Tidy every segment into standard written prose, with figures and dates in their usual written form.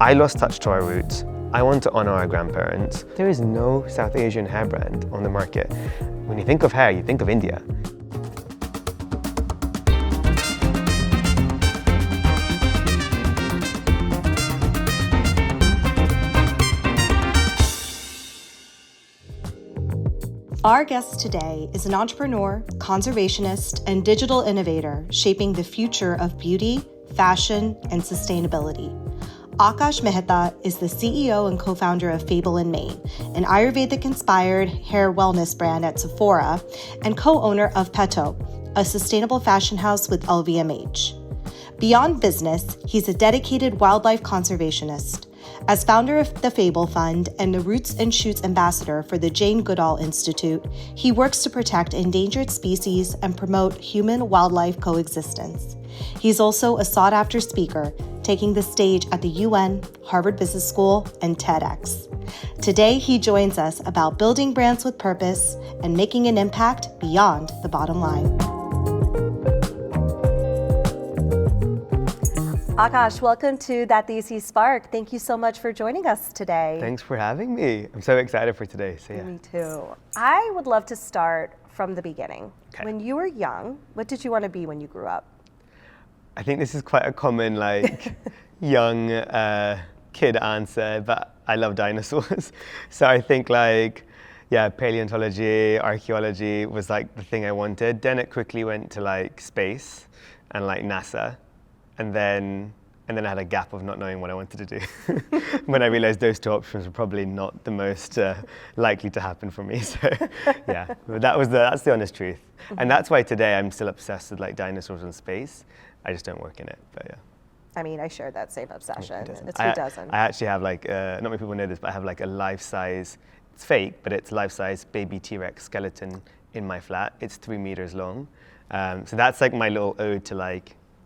I lost touch to our roots. I want to honor our grandparents. There is no South Asian hair brand on the market. When you think of hair, you think of India. Our guest today is an entrepreneur, conservationist, and digital innovator shaping the future of beauty, fashion, and sustainability. Akash Mehta is the CEO and co-founder of Fable Mane, an Ayurvedic-inspired hair wellness brand at Sephora, and co-owner of Peto, a sustainable fashion house with LVMH. Beyond business, he's a dedicated wildlife conservationist. As founder of the Fable Fund and the Roots and Shoots ambassador for the Jane Goodall Institute, he works to protect endangered species and promote human-wildlife coexistence. He's also a sought-after speaker, taking the stage at the UN, Harvard Business School, and TEDx. Today, he joins us about building brands with purpose and making an impact beyond the bottom line. Akash, welcome to That Desi Spark. Thank you so much for joining us today. Thanks for having me. I'm so excited for today. Me too. I would love to start from the beginning. Okay. When you were young, what did you want to be when you grew up? I think this is quite a common young kid answer, but I love dinosaurs. So I think paleontology, archaeology was the thing I wanted. Then it quickly went to space and NASA. And then I had a gap of not knowing what I wanted to do. When I realized those two options were probably not the most likely to happen for me. So yeah, but that's the honest truth. Mm-hmm. And that's why today I'm still obsessed with dinosaurs and space. I just don't work in it, but yeah. I mean, I share that same obsession. Who doesn't? I actually have not many people know this, but I have a life-size, it's fake, but it's life-size baby T-Rex skeleton in my flat. It's 3 meters long. So that's my little ode to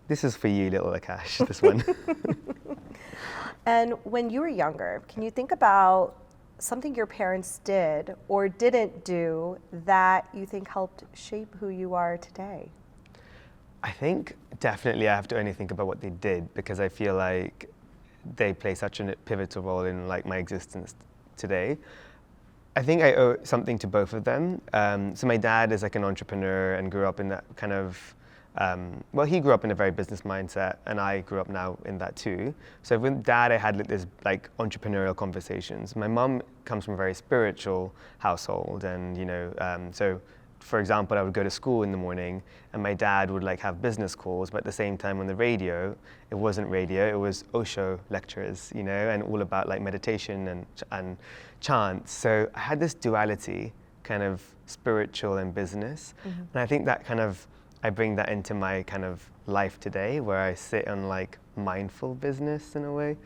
this is for you, little Akash, this one. And when you were younger, can you think about something your parents did or didn't do that you think helped shape who you are today? I think definitely I have to only think about what they did, because I feel like they play such a pivotal role in my existence today. I think I owe something to both of them. So my dad is an entrepreneur and grew up in that kind of, he grew up in a very business mindset, and I grew up now in that too. So with Dad, I had this entrepreneurial conversations. My mom comes from a very spiritual household, and so for example, I would go to school in the morning, and my dad would have business calls, but at the same time on the radio, it wasn't radio, it was Osho lectures, and all about meditation and chants. So I had this duality, kind of spiritual and business, mm-hmm. And I think that I bring that into my life today, where I sit on mindful business in a way.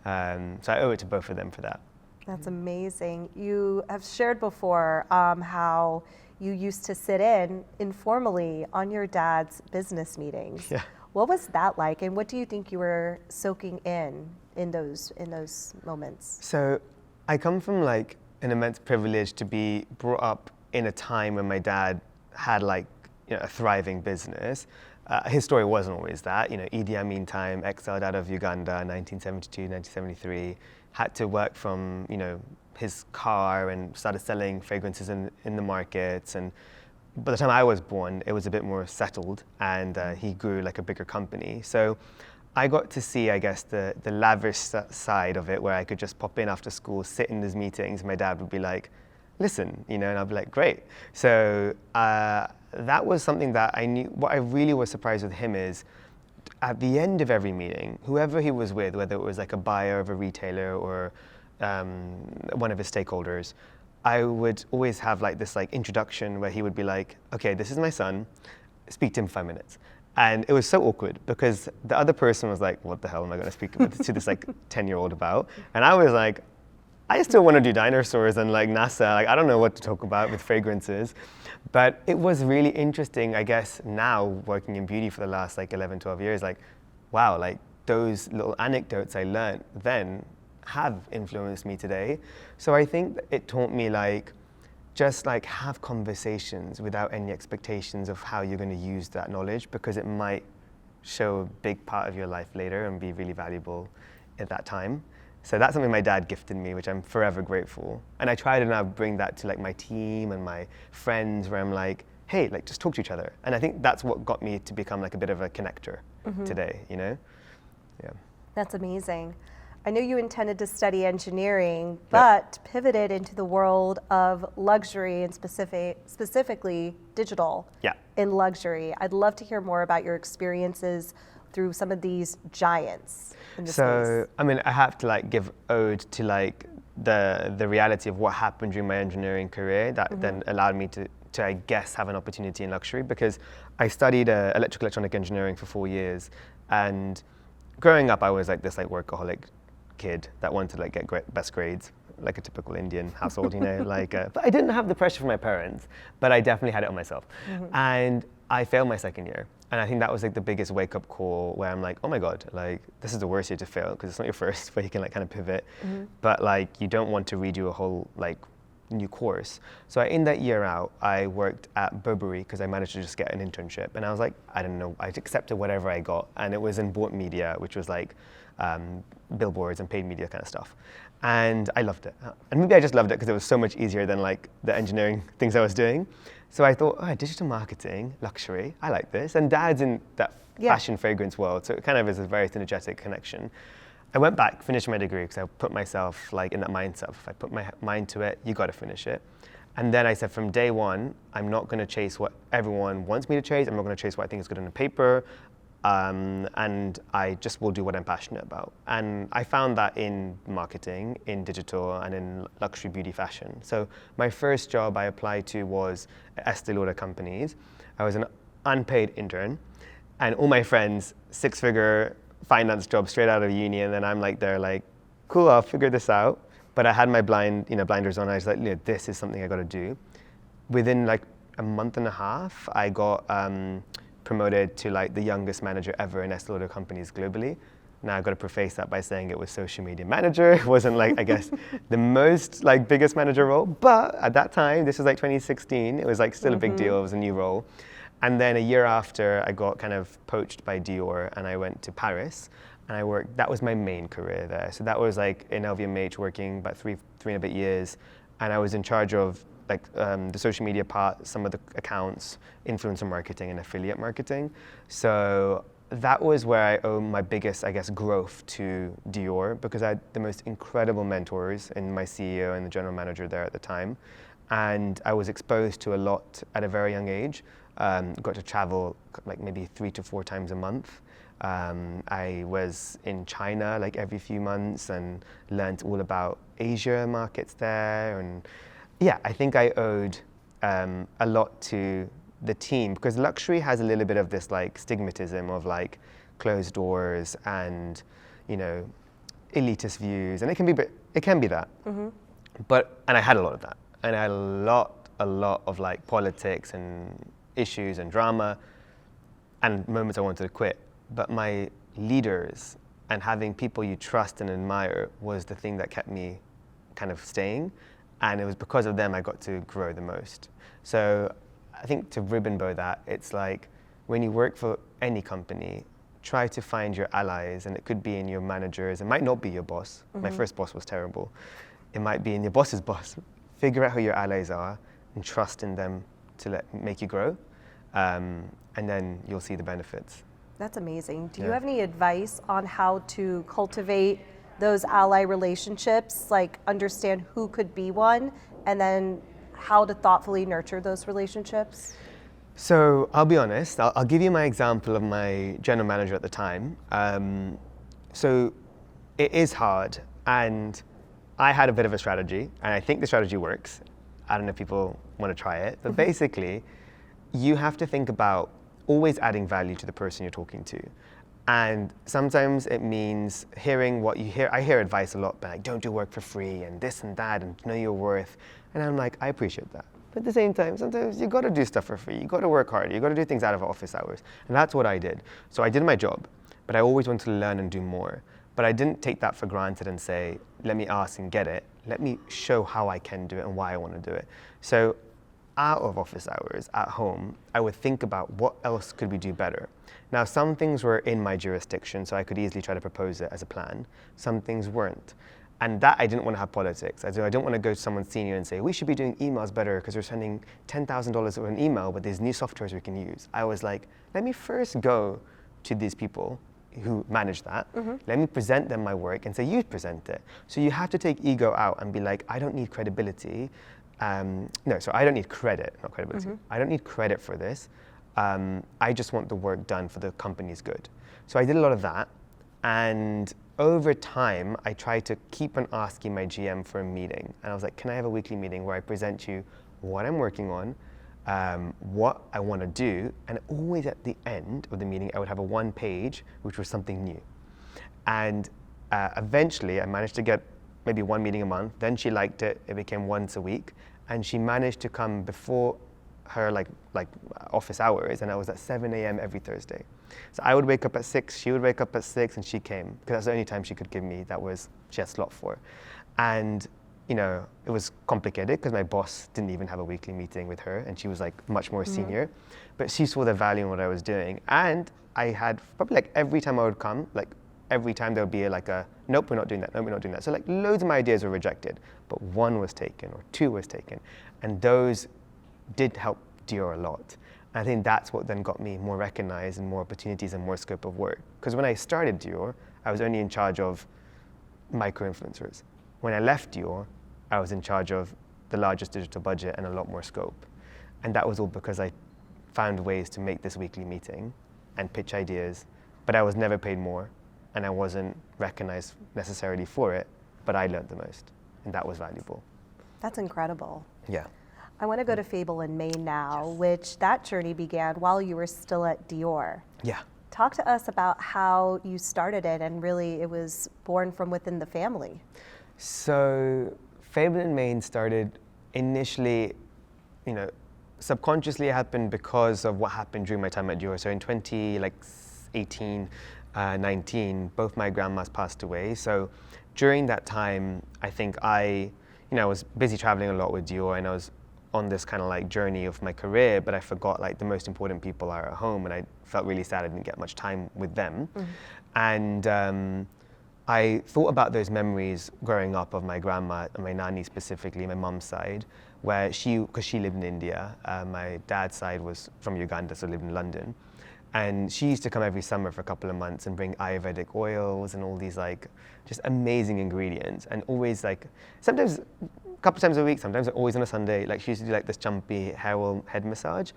So I owe it to both of them for that. That's amazing. You have shared before how you used to sit in informally on your dad's business meetings. Yeah. What was that like, and what do you think you were soaking in those moments? So I come from an immense privilege to be brought up in a time when my dad had a thriving business. His story wasn't always that. Idi Amin time, exiled out of Uganda, 1972, 1973, had to work from, his car and started selling fragrances in the markets. And by the time I was born, it was a bit more settled, and he grew a bigger company. So I got to see, I guess, the lavish side of it, where I could just pop in after school, sit in his meetings. My dad would be like, listen, and I'd be like, great. So that was something that I knew. What I really was surprised with him is, at the end of every meeting, whoever he was with, whether it was a buyer of a retailer or one of his stakeholders, I would always have this introduction where he would be like, okay, this is my son, speak to him 5 minutes. And it was so awkward, because the other person was like, what the hell am I going to speak to this 10-year-old about? And I was like, I still want to do dinosaurs and NASA. I don't know what to talk about with fragrances. But it was really interesting, I guess, now working in beauty for the last 11, 12 years, wow, those little anecdotes I learned then have influenced me today. So I think it taught me just have conversations without any expectations of how you're going to use that knowledge, because it might show a big part of your life later and be really valuable at that time. So that's something my dad gifted me, which I'm forever grateful. And I try to now bring that to like my team and my friends, where I'm like, hey, like just talk to each other. And I think that's what got me to become like a bit of a connector today, you know? Yeah. That's amazing. I knew you intended to study engineering, but pivoted into the world of luxury and specifically digital in luxury. I'd love to hear more about your experiences through some of these giants in the space. I mean, I have to like give ode to like the reality of what happened during my engineering career that then allowed me to I guess have an opportunity in luxury, because I studied electrical electronic engineering for 4 years, and growing up I was like this like workaholic kid that wanted to like get best grades, like a typical Indian household, you know, like, but I didn't have the pressure from my parents, but I definitely had it on myself. And I failed my second year. And I think that was like the biggest wake up call, where I'm like, oh my God, like this is the worst year to fail, because it's not your first, where you can like kind of pivot, but like you don't want to redo a whole like new course. So in that year out, I worked at Burberry because I managed to just get an internship. And I was like, I don't know, I accepted whatever I got. And it was in bought media, which was like billboards and paid media kind of stuff. And I loved it. And maybe I just loved it because it was so much easier than like the engineering things I was doing. So I thought, oh, digital marketing, luxury, I like this. And Dad's in that fashion fragrance world, so it kind of is a very synergetic connection. I went back, finished my degree, because I put myself like in that mindset. If I put my mind to it, you got to finish it. And then I said, from day one, I'm not going to chase what everyone wants me to chase. I'm not going to chase what I think is good on the paper. And I just will do what I'm passionate about. And I found that in marketing, in digital, and in luxury beauty fashion. So my first job I applied to was at Estée Lauder Companies. I was an unpaid intern, and all my friends, 6-figure finance job straight out of uni, and then I'm like, they're like, cool, I'll figure this out. But I had my blinders on. I was like, this is something I got to do. Within like a month and a half, I got promoted to like the youngest manager ever in Estée Lauder Companies globally. Now I've got to preface that by saying it was social media manager. It wasn't like, I guess, the most like biggest manager role, but at that time, this was like 2016, it was like still a big deal. It was a new role. And then a year after, I got kind of poached by Dior, and I went to Paris, and I worked, that was my main career there. So that was like in LVMH, working about three and a bit years, and I was in charge of like the social media part, some of the accounts, influencer marketing and affiliate marketing. So that was where I owe my biggest, I guess, growth to Dior, because I had the most incredible mentors in my CEO and the general manager there at the time. And I was exposed to a lot at a very young age. Got to travel like maybe 3 to 4 times a month. I was in China like every few months and learned all about Asia markets there. And yeah, I think I owed a lot to the team, because luxury has a little bit of this like stigmatism of like closed doors and, you know, elitist views, and it can be that. But I had a lot of that, and I had a lot of like politics and issues and drama and moments I wanted to quit. But my leaders and having people you trust and admire was the thing that kept me kind of staying. And it was because of them I got to grow the most. So I think to ribbon bow that, it's like when you work for any company, try to find your allies, and it could be in your managers. It might not be your boss. My first boss was terrible. It might be in your boss's boss. Figure out who your allies are and trust in them to make you grow, and then you'll see the benefits. That's amazing. Do you have any advice on how to cultivate those ally relationships, like understand who could be one, and then how to thoughtfully nurture those relationships? So I'll be honest, I'll give you my example of my general manager at the time. So it is hard, and I had a bit of a strategy, and I think the strategy works. I don't know if people want to try it, but basically, you have to think about always adding value to the person you're talking to. And sometimes it means hearing what you hear. I hear advice a lot, but like, don't do work for free and this and that and know your worth. And I'm like, I appreciate that. But at the same time, sometimes you got to do stuff for free. You got to work hard. You got to do things out of office hours. And that's what I did. So I did my job, but I always wanted to learn and do more. But I didn't take that for granted and say, let me ask and get it. Let me show how I can do it and why I want to do it. So out of office hours, at home, I would think about what else could we do better. Now, some things were in my jurisdiction, so I could easily try to propose it as a plan. Some things weren't. And that I didn't want to have politics. I didn't want to go to someone senior and say, we should be doing emails better because we're spending $10,000 on an email, but there's new softwares we can use. I was like, let me first go to these people who manage that. Let me present them my work and say, you present it. So you have to take ego out and be like, I don't need credibility. So I don't need credit, not credibility. I don't need credit for this. I just want the work done for the company's good. So I did a lot of that. And over time, I tried to keep on asking my GM for a meeting. And I was like, can I have a weekly meeting where I present you what I'm working on, what I want to do, and always at the end of the meeting, I would have a 1 page, which was something new. And eventually, I managed to get maybe 1 meeting a month. Then she liked it. It became once a week. And she managed to come before her like office hours, and I was at 7 a.m. every Thursday. So I would wake up at 6, she would wake up at 6, and she came, because that's the only time she could give me, she had slot for. And it was complicated because my boss didn't even have a weekly meeting with her, and she was like much more senior, but she saw the value in what I was doing. And I had probably like every time I would come, like every time there would be like a, nope, we're not doing that, nope, we're not doing that. So like loads of my ideas were rejected, but 1 was taken or 2 was taken. And those did help Dior a lot. And I think that's what then got me more recognized and more opportunities and more scope of work. Because when I started Dior, I was only in charge of micro-influencers. When I left Dior, I was in charge of the largest digital budget and a lot more scope. And that was all because I found ways to make this weekly meeting and pitch ideas, but I was never paid more, and I wasn't recognized necessarily for it, but I learned the most, and that was valuable. That's incredible. Yeah. I want to go to Fable Mane now, which that journey began while you were still at Dior. Yeah. Talk to us about how you started it, and really it was born from within the family. So Fable Mane started initially, subconsciously it happened because of what happened during my time at Dior. So in 2018, 19, both my grandmas passed away. So during that time, I think I was busy traveling a lot with Dior, and I was on this kind of like journey of my career, but I forgot like the most important people are at home, and I felt really sad I didn't get much time with them. And I thought about those memories growing up of my grandma and my nanny, specifically my mum's side, where because she lived in India, my dad's side was from Uganda, so lived in London. And she used to come every summer for a couple of months and bring Ayurvedic oils and all these like just amazing ingredients, and always like, sometimes a couple times a week, sometimes always on a Sunday, like she used to do like this chumpy hair oil head massage.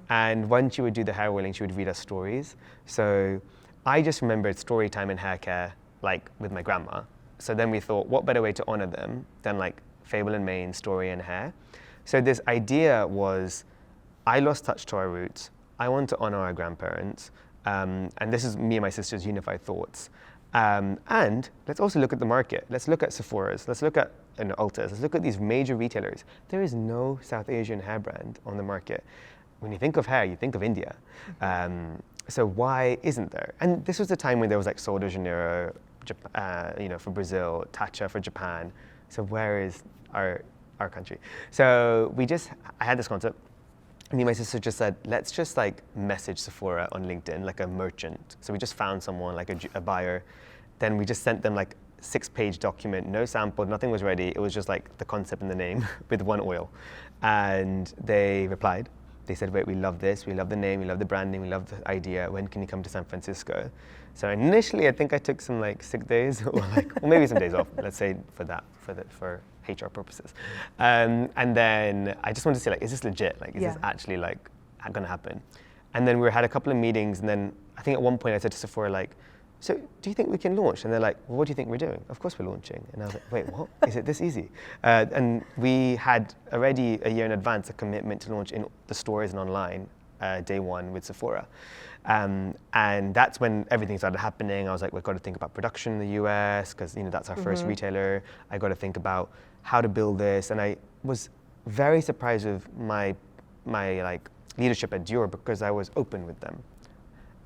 And when she would do the hair oiling, she would read us stories. So I just remembered story time and hair care like with my grandma. So then we thought, what better way to honor them than like Fable and Mane, story and hair. So this idea was, I lost touch to our roots. I want to honor our grandparents. And this is me and my sister's unified thoughts. And let's also look at the market. Let's look at Sephora's. Let's look at Ulta's. Let's look at these major retailers. There is no South Asian hair brand on the market. When you think of hair, you think of India. So why isn't there? And this was the time when there was like Sol de Janeiro, for Brazil, Tatcha for Japan. So where is our country? So I had this concept. Me and my sister just said, let's just like message Sephora on LinkedIn, like a merchant. So we just found someone, like a buyer. Then we just sent them like 6-page document, no sample, nothing was ready. It was just like the concept and the name with 1 oil. And they replied. They said, wait, we love this, we love the name, we love the branding, we love the idea. When can you come to San Francisco? So initially, I think I took some like sick days, or maybe some days off, let's say for HR purposes. And then I just wanted to say, like, is this legit? Like, is this actually like gonna happen? And then we had a couple of meetings, and then I think at one point I said to Sephora, like, so do you think we can launch? And they're like, well, what do you think we're doing? Of course we're launching. And I was like, wait, what? Is it this easy? And we had already a year in advance a commitment to launch in the stores and online day 1 with Sephora. And that's when everything started happening. I was like, we've got to think about production in the US, because that's our first retailer. I got to think about how to build this. And I was very surprised with my like leadership at Dior, because I was open with them.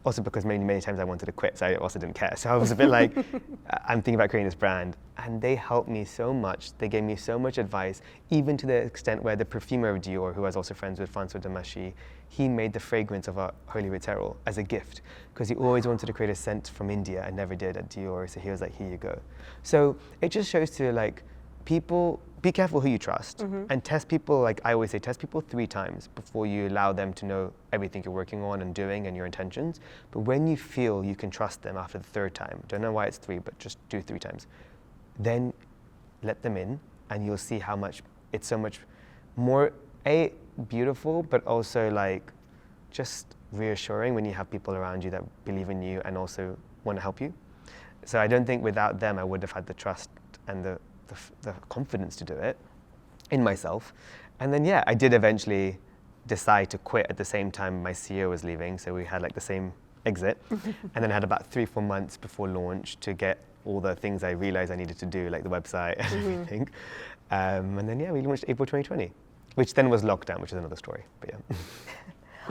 also because many times I wanted to quit, so I also didn't care. So I was a bit like, I'm thinking about creating this brand. And they helped me so much. They gave me so much advice, even to the extent where the perfumer of Dior, who I was also friends with, François Demachi, he made the fragrance of our Holy Ritual as a gift, because he always wanted to create a scent from India and never did at Dior. So he was like, here you go. So it just shows to like, people, be careful who you trust, and test people, like I always say, test people 3 times before you allow them to know everything you're working on and doing and your intentions. But when you feel you can trust them after the 3rd time, don't know why it's 3, but just do 3 times, then let them in, and you'll see how much it's so much more beautiful, but also like just reassuring when you have people around you that believe in you and also want to help you. So I don't think without them I would have had the trust and the confidence to do it in myself. And then I did eventually decide to quit at the same time my CEO was leaving, so we had like the same exit. And then I had about 3-4 months before launch to get all the things I realized I needed to do, like the website and everything. And then we launched April 2020, which then was lockdown, which is another story, but yeah.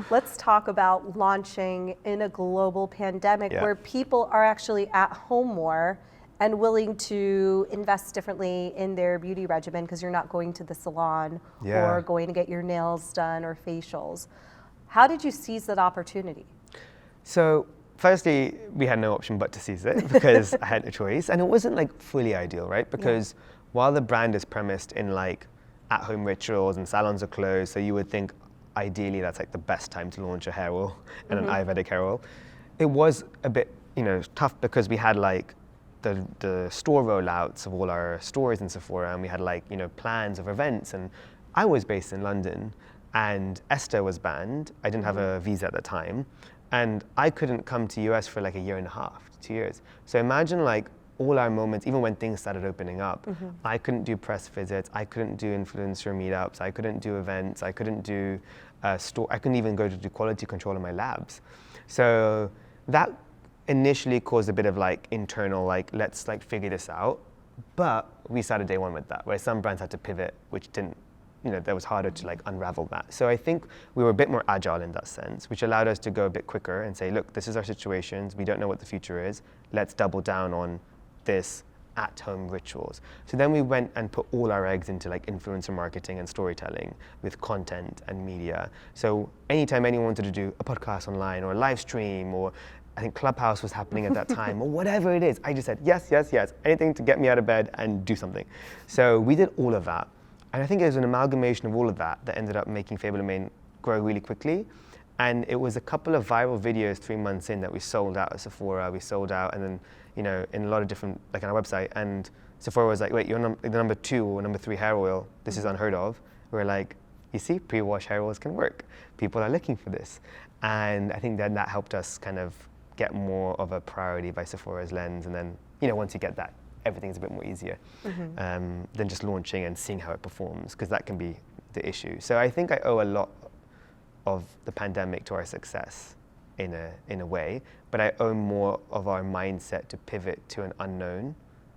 Let's talk about launching in a global pandemic where people are actually at home more and willing to invest differently in their beauty regimen because you're not going to the salon or going to get your nails done or facials. How did you seize that opportunity? So firstly, we had no option but to seize it because I had no choice. And it wasn't like fully ideal, right? Because while the brand is premised in like at-home rituals and salons are closed, so you would think ideally that's like the best time to launch a hair oil and an Ayurvedic hair oil. It was a bit, tough because we had like the store rollouts of all our stores in Sephora, and we had like, plans of events. And I was based in London, and Estée was banned. I didn't have a visa at the time, and I couldn't come to US for like a 1.5 to 2 years. So imagine like all our moments, even when things started opening up, I couldn't do press visits, I couldn't do influencer meetups, I couldn't do events, I couldn't do store, I couldn't even go to do quality control in my labs. So that initially caused a bit of like internal, like, let's like figure this out. But we started day one with that, where some brands had to pivot, which didn't, that was harder to like unravel that. So I think we were a bit more agile in that sense, which allowed us to go a bit quicker and say, look, this is our situations. We don't know what the future is. Let's double down on this at-home rituals. So then we went and put all our eggs into like influencer marketing and storytelling with content and media. So anytime anyone wanted to do a podcast online or a live stream, or I think Clubhouse was happening at that time, or whatever it is, I just said, yes, anything to get me out of bed and do something. So we did all of that. And I think it was an amalgamation of all of that that ended up making Fable Mane grow really quickly. And it was a couple of viral videos 3 months in that we sold out at Sephora, we sold out, and then, in a lot of different, like on our website, and Sephora was like, wait, you're the number 2 or number 3 hair oil, this is unheard of. We're like, you see, pre-wash hair oils can work. People are looking for this. And I think that helped us kind of get more of a priority by Sephora's lens. And then, once you get that, everything's a bit more easier than just launching and seeing how it performs, because that can be the issue. So I think I owe a lot of the pandemic to our success in a way, but I owe more of our mindset to pivot to an unknown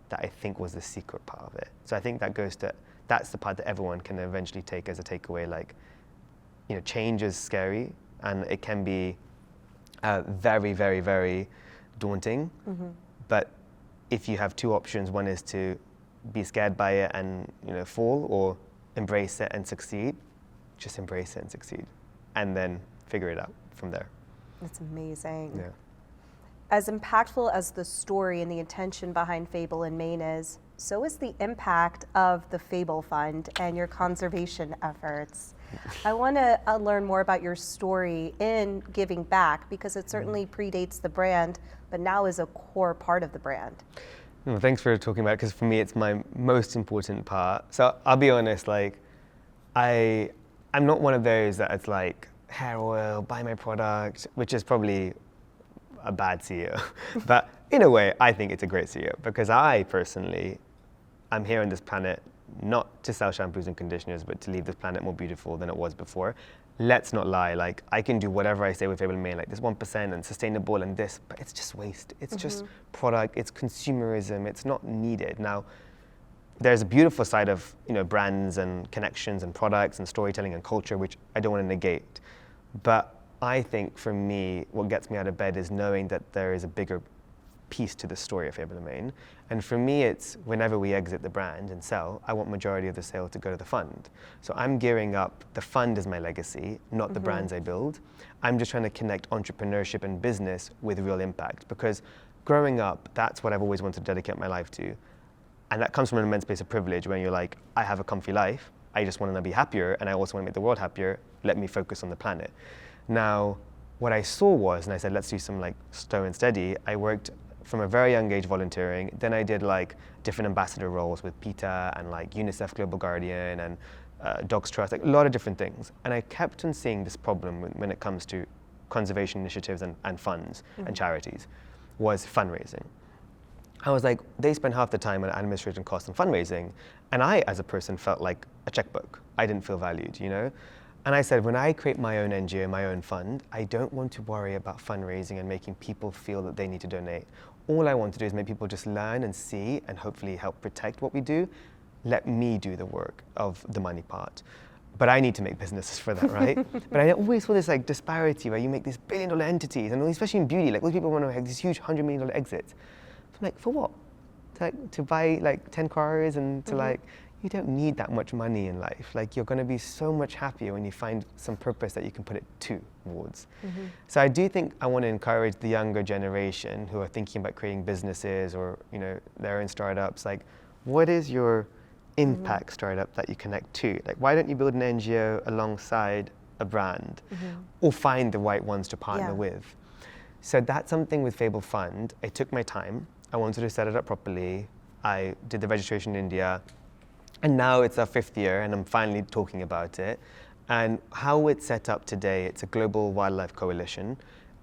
that I think was the secret part of it. So I think that's the part that everyone can eventually take as a takeaway, like, change is scary and it can be very, very, very daunting, but if you have 2 options, one is to be scared by it and fall, or embrace it and succeed, just embrace it and succeed, and then figure it out from there. That's amazing. Yeah. As impactful as the story and the intention behind Fable and Mane is, so is the impact of the Fable Fund and your conservation efforts. I want to learn more about your story in giving back, because it certainly predates the brand, but now is a core part of the brand. Well, thanks for talking about it, because for me it's my most important part. So I'll be honest, like, I'm not one of those that it's like, hair oil, buy my product, which is probably a bad CEO. But in a way, I think it's a great CEO, because I personally am here on this planet not to sell shampoos and conditioners, but to leave this planet more beautiful than it was before. Let's not lie, like, I can do whatever I say with Fable Mane, like this 1% and sustainable and this, but it's just waste. It's just product, it's consumerism, it's not needed. Now, there's a beautiful side of brands and connections and products and storytelling and culture, which I don't want to negate. But I think for me, what gets me out of bed is knowing that there is a bigger piece to the story of Fable Mane. And for me, it's whenever we exit the brand and sell, I want majority of the sale to go to the fund. So I'm gearing up, the fund is my legacy, not the brands I build. I'm just trying to connect entrepreneurship and business with real impact, because growing up, that's what I've always wanted to dedicate my life to. And that comes from an immense place of privilege when you're like, I have a comfy life, I just want to be happier, and I also want to make the world happier, let me focus on the planet. Now, what I saw was, and I said, let's do some like slow and steady, I worked from a very young age volunteering. Then I did like different ambassador roles with PETA and like UNICEF Global Guardian and Dogs Trust, like a lot of different things. And I kept on seeing this problem when it comes to conservation initiatives and funds and charities, was fundraising. I was like, they spend half the time on administration costs and fundraising, and I, as a person, felt like a checkbook. I didn't feel valued, you know? And I said, when I create my own NGO, my own fund, I don't want to worry about fundraising and making people feel that they need to donate. All I want to do is make people just learn and see and hopefully help protect what we do. Let me do the work of the money part. But I need to make businesses for that, right? But I always saw this like disparity where you make these billion-dollar entities, and especially in beauty, like all people want to have these huge $100 million exits. I'm like, for what? To buy like 10 cars and to like, you don't need that much money in life. Like, you're going to be so much happier when you find some purpose that you can put it towards. So I do think I want to encourage the younger generation who are thinking about creating businesses or, you know, their own startups. Like, what is your impact startup that you connect to? Like, why don't you build an NGO alongside a brand or find the right ones to partner with? So that's something with Fable Fund. I took my time. I wanted to set it up properly. I did the registration in India. And now it's our 5th year, and I'm finally talking about it. And how it's set up today, it's a global wildlife coalition.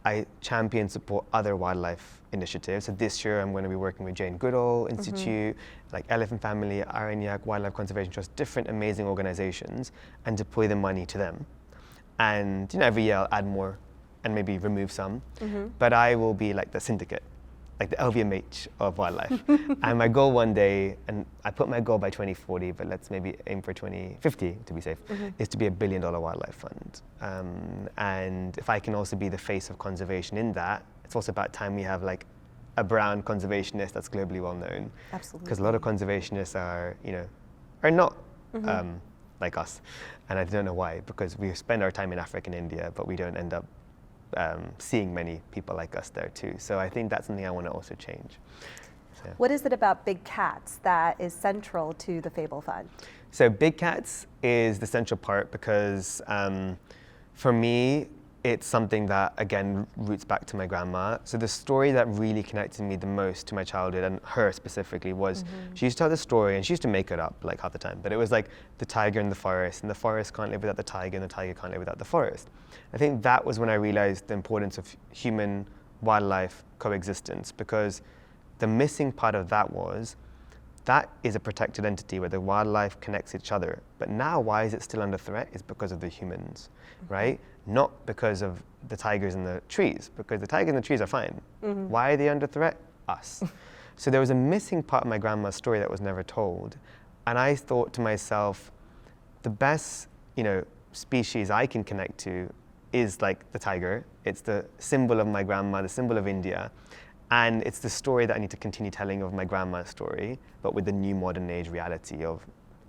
I champion and support other wildlife initiatives. So this year, I'm going to be working with Jane Goodall Institute, like Elephant Family, Arignac, Wildlife Conservation Trust, different amazing organizations, and deploy the money to them. And you know, every year I'll add more and maybe remove some. But I will be like the syndicate, like the LVMH of wildlife. And my goal one day, and I put my goal by 2040, but let's maybe aim for 2050 to be safe, is to be $1 billion wildlife fund. And if I can also be the face of conservation in that, it's also about time we have like a brown conservationist that's globally well known. Absolutely. Because a lot of conservationists are, you know, are not like us. And I don't know why, because we spend our time in Africa and India, but we don't end up seeing many people like us there too. So I think that's something I want to also change. So. What is it about big cats that is central to the Fable Fund? So big cats is the central part because for me, it's something that, again, roots back to my grandma. So the story that really connected me the most to my childhood, and her specifically, was she used to tell the story, and she used to make it up like half the time, but it was like the tiger in the forest, and the forest can't live without the tiger, and the tiger can't live without the forest. I think that was when I realized the importance of human-wildlife coexistence, because the missing part of that was that is a protected entity where the wildlife connects each other. But now, why is it still under threat? Is because of the humans, right? Not because of the tigers in the trees, because the tigers in the trees are fine. Why are they under threat? Us. So there was a missing part of my grandma's story that was never told. And I thought to myself, the best, you know, species I can connect to is like the tiger. It's the symbol of my grandma, the symbol of India. And it's the story that I need to continue telling of my grandma's story, but with the new modern age reality of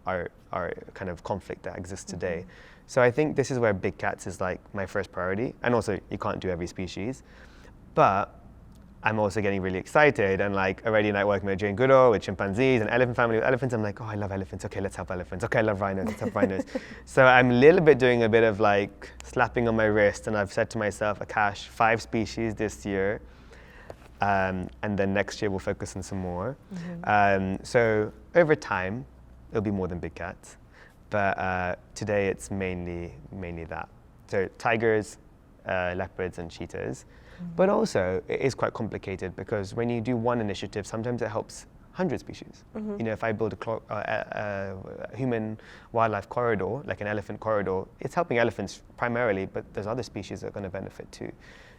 our kind of conflict that exists today. So I think this is where big cats is like my first priority. And also, you can't do every species. But I'm also getting really excited and like already like working with Jane Goodall, with chimpanzees, and elephant family with elephants. I'm like, oh, I love elephants. Okay, let's help elephants. Okay, I love rhinos. Let's help rhinos. So I'm a little bit doing a bit of like slapping on my wrist. And I've said to myself, Akash, 5 species this year. And then next year we'll focus on some more. So over time, it'll be more than big cats. But today it's mainly that. So tigers, leopards, and cheetahs. But also, it is quite complicated because when you do one initiative, sometimes it helps 100 species. You know, if I build a human wildlife corridor, like an elephant corridor, it's helping elephants primarily, but there's other species that are going to benefit too.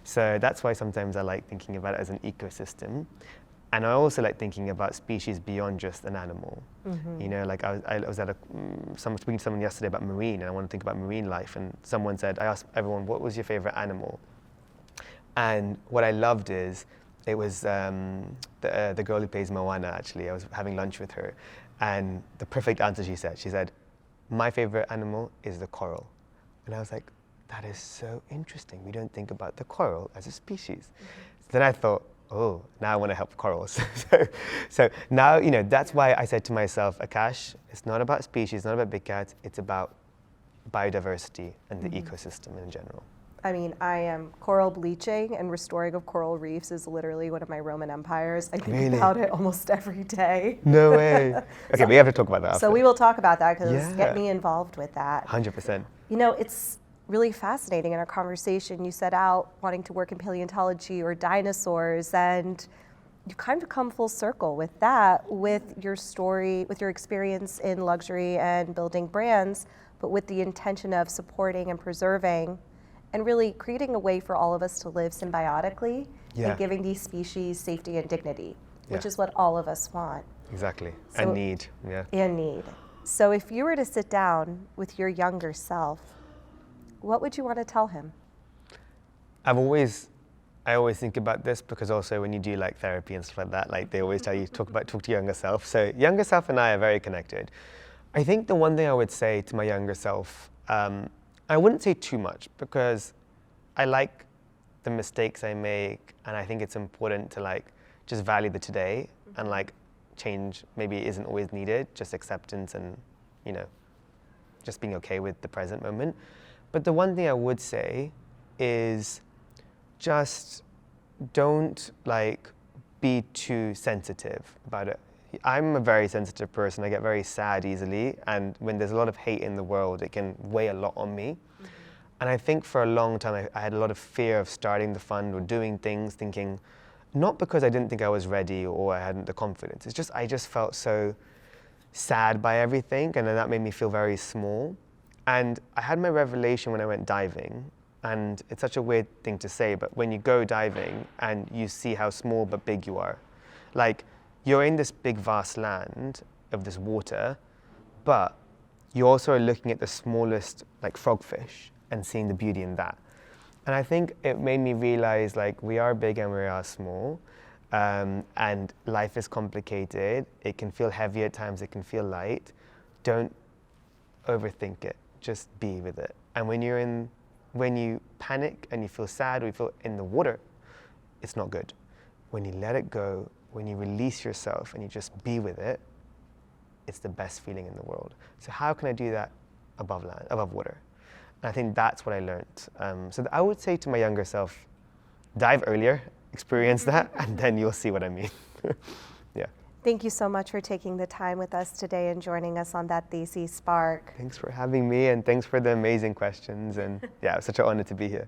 So that's why sometimes I like thinking about it as an ecosystem. And I also like thinking about species beyond just an animal. You know, like I was at speaking to someone yesterday about marine, and I want to think about marine life. And someone said, I asked everyone, what was your favorite animal? And what I loved is, it was the girl who plays Moana, actually. I was having lunch with her. And the perfect answer she said, my favorite animal is the coral. And I was like, that is so interesting. We don't think about the coral as a species. So then I thought, oh, now I want to help corals. so now, you know, that's why I said to myself, Akash, it's not about species, it's not about big cats, it's about biodiversity and the ecosystem in general. I mean, I am coral bleaching and restoring of coral reefs is literally one of my Roman empires. I think about it almost every day. No way. Okay, we have to talk about that after. So we will talk about that, because get me involved with that. 100%. You know, it's really fascinating. In our conversation, you set out wanting to work in paleontology or dinosaurs, and you kind of come full circle with that, with your story, with your experience in luxury and building brands, but with the intention of supporting and preserving and really creating a way for all of us to live symbiotically and giving these species safety and dignity, which is what all of us want. Exactly. So, and need. And need. So if you were to sit down with your younger self, what would you want to tell him? I always think about this, because also when you do like therapy and stuff like that, like they always tell you talk to younger self. So younger self and I are very connected. I think the one thing I would say to my younger self, I wouldn't say too much, because I like the mistakes I make, and I think it's important to like just value the today, and like change maybe isn't always needed, just acceptance and, you know, just being okay with the present moment. But the one thing I would say is just don't like be too sensitive about it. I'm a very sensitive person. I get very sad easily, and when there's a lot of hate in the world, it can weigh a lot on me. And I think for a long time I had a lot of fear of starting the fund or doing things, thinking, not because I didn't think I was ready or I hadn't the confidence, it's just I just felt so sad by everything, and then that made me feel very small. And I had my revelation when I went diving, and it's such a weird thing to say, but when you go diving and you see how small but big you are, like you're in this big vast land of this water, but you also are looking at the smallest like frogfish and seeing the beauty in that. And I think it made me realize like we are big and we are small, and life is complicated. It can feel heavy at times, it can feel light. Don't overthink it, just be with it. And when you panic and you feel sad or you feel in the water, it's not good. When you let it go, when you release yourself and you just be with it, it's the best feeling in the world. So how can I do that above land, above water? And I think that's what I learned. So I would say to my younger self, dive earlier, experience that, and then you'll see what I mean. Yeah. Thank you so much for taking the time with us today and joining us on that Desi Spark. Thanks for having me, and thanks for the amazing questions. And yeah, it was such an honor to be here.